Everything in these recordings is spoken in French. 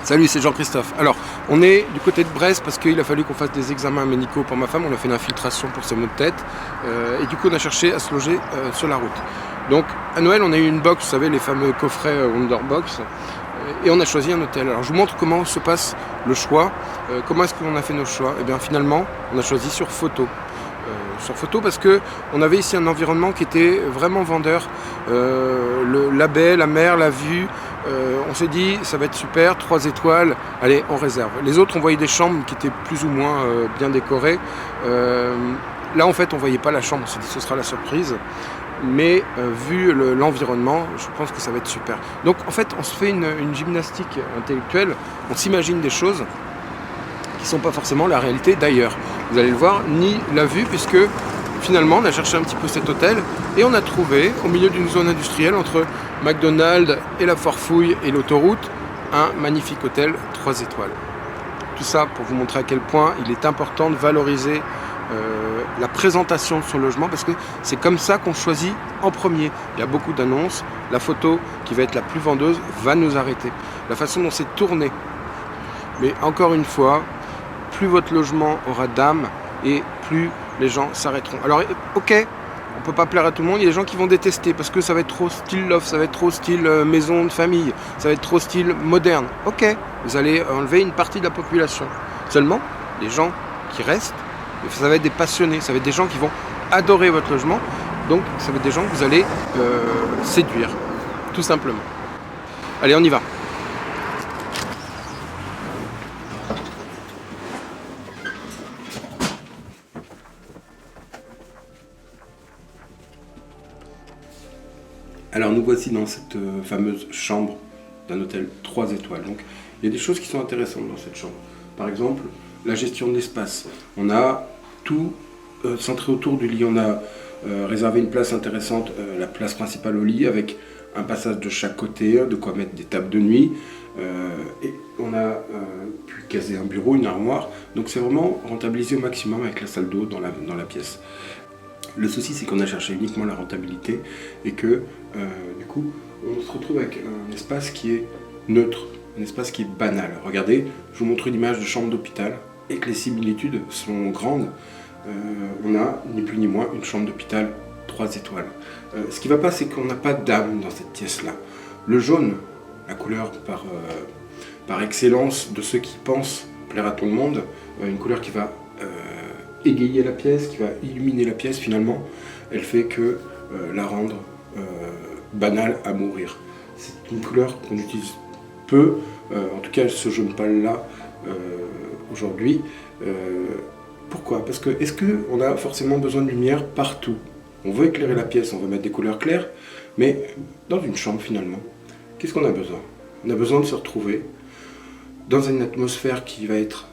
Salut, c'est Jean-Christophe. Alors, on est du côté de Brest parce qu'il a fallu qu'on fasse des examens médicaux pour ma femme. On a fait une infiltration pour ses maux de tête. Et du coup, on a cherché à se loger sur la route. Donc, à Noël, on a eu une box, vous savez, les fameux coffrets Wonderbox. Et on a choisi un hôtel. Alors, je vous montre comment se passe le choix. Comment est-ce qu'on a fait nos choix? Et bien, finalement, on a choisi sur photo. Sur photo parce qu'on avait ici un environnement qui était vraiment vendeur. La baie, la mer, la vue. On s'est dit, ça va être super, 3 étoiles, allez, on réserve. Les autres, on voyait des chambres qui étaient plus ou moins bien décorées. Là, en fait, on ne voyait pas la chambre, on s'est dit, ce sera la surprise. Mais vu l'environnement, je pense que ça va être super. Donc, en fait, on se fait une gymnastique intellectuelle, on s'imagine des choses qui ne sont pas forcément la réalité d'ailleurs. Vous allez le voir, ni la vue, puisque finalement, on a cherché un petit peu cet hôtel et on a trouvé, au milieu d'une zone industrielle, entre McDonald's et la Forfouille et l'autoroute, un magnifique hôtel 3 étoiles. Tout ça pour vous montrer à quel point il est important de valoriser la présentation de son logement, parce que c'est comme ça qu'on choisit en premier. Il y a beaucoup d'annonces, la photo qui va être la plus vendeuse va nous arrêter. La façon dont c'est tourné. Mais encore une fois, plus votre logement aura d'âme et plus les gens s'arrêteront. Alors, ok, on ne peut pas plaire à tout le monde, il y a des gens qui vont détester parce que ça va être trop style loft, ça va être trop style maison de famille, ça va être trop style moderne. Ok, vous allez enlever une partie de la population. Seulement, les gens qui restent, ça va être des passionnés, ça va être des gens qui vont adorer votre logement, donc ça va être des gens que vous allez séduire, tout simplement. Allez, on y va. Alors nous voici dans cette fameuse chambre d'un hôtel 3 étoiles. Donc il y a des choses qui sont intéressantes dans cette chambre. Par exemple, la gestion de l'espace. On a tout centré autour du lit. On a réservé une place intéressante, la place principale au lit, avec un passage de chaque côté, de quoi mettre des tables de nuit. Et on a pu caser un bureau, une armoire. Donc c'est vraiment rentabilisé au maximum avec la salle d'eau dans la pièce. Le souci, c'est qu'on a cherché uniquement la rentabilité et que, du coup, on se retrouve avec un espace qui est neutre, un espace qui est banal. Regardez, je vous montre une image de chambre d'hôpital et que les similitudes sont grandes. On a, ni plus ni moins, une chambre d'hôpital 3 étoiles. Ce qui ne va pas, c'est qu'on n'a pas d'âme dans cette pièce-là. Le jaune, la couleur par excellence de ceux qui pensent plaire à tout le monde, une couleur qui va égayer la pièce, qui va illuminer la pièce, finalement, elle fait que la rendre banale à mourir. C'est une couleur qu'on utilise peu, en tout cas ce jaune pâle là aujourd'hui. Pourquoi? Parce que est-ce qu'on a forcément besoin de lumière partout? On veut éclairer la pièce, on veut mettre des couleurs claires, mais dans une chambre finalement, qu'est-ce qu'on a besoin? On a besoin de se retrouver dans une atmosphère qui va être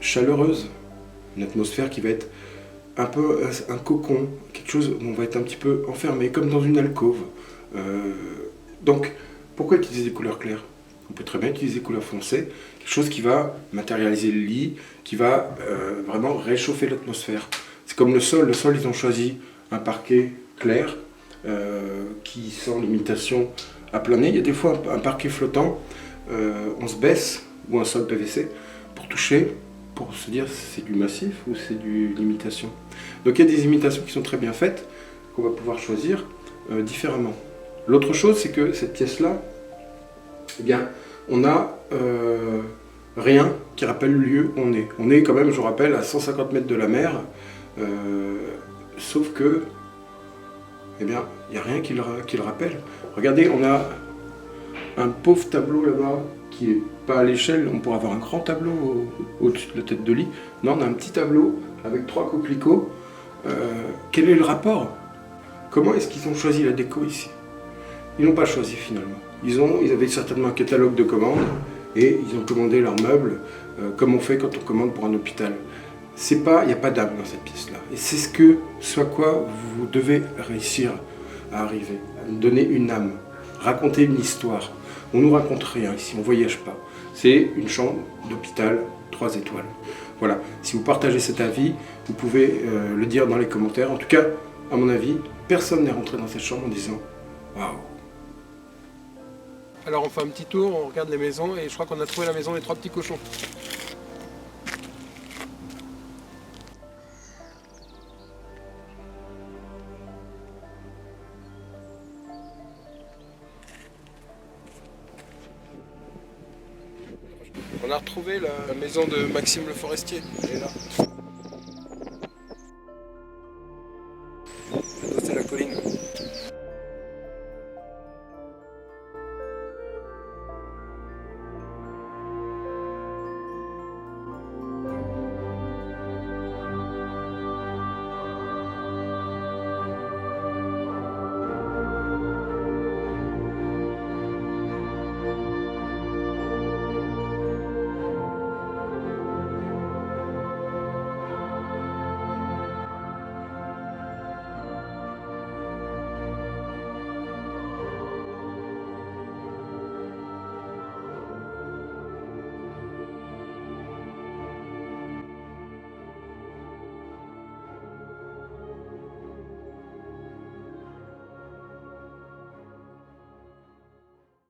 chaleureuse, une atmosphère qui va être un peu un cocon, quelque chose où on va être un petit peu enfermé, comme dans une alcôve. Donc, pourquoi utiliser des couleurs claires? On peut très bien utiliser des couleurs foncées, quelque chose qui va matérialiser le lit, qui va vraiment réchauffer l'atmosphère. C'est comme le sol. Le sol, ils ont choisi un parquet clair, qui sans limitation à plein nez. Il y a des fois un parquet flottant, on se baisse, ou un sol PVC, pour toucher, pour se dire c'est du massif ou c'est du l'imitation. Donc il y a des imitations qui sont très bien faites, qu'on va pouvoir choisir différemment. L'autre chose, c'est que cette pièce-là, eh bien, on n'a rien qui rappelle le lieu où on est. On est quand même, je vous rappelle, à 150 mètres de la mer, sauf que, eh bien, il n'y a rien qui le rappelle. Regardez, on a un pauvre tableau là-bas, qui n'est pas à l'échelle, on pourrait avoir un grand tableau au-dessus de la tête de lit. Non, on a un petit tableau avec 3 coquelicots. Quel est le rapport? Comment est-ce qu'ils ont choisi la déco ici? Ils n'ont pas choisi finalement. Ils avaient certainement un catalogue de commandes et ils ont commandé leurs meubles comme on fait quand on commande pour un hôpital. Il n'y a pas d'âme dans cette pièce-là. Et c'est ce à quoi vous devez réussir à arriver, à nous donner une âme, raconter une histoire. On ne nous raconte rien ici, on ne voyage pas. C'est une chambre d'hôpital 3 étoiles. Voilà, si vous partagez cet avis, vous pouvez le dire dans les commentaires. En tout cas, à mon avis, personne n'est rentré dans cette chambre en disant « Waouh ». Alors on fait un petit tour, on regarde les maisons et je crois qu'on a trouvé la maison des 3 petits cochons. On a retrouvé la maison de Maxime le Forestier. Elle est là.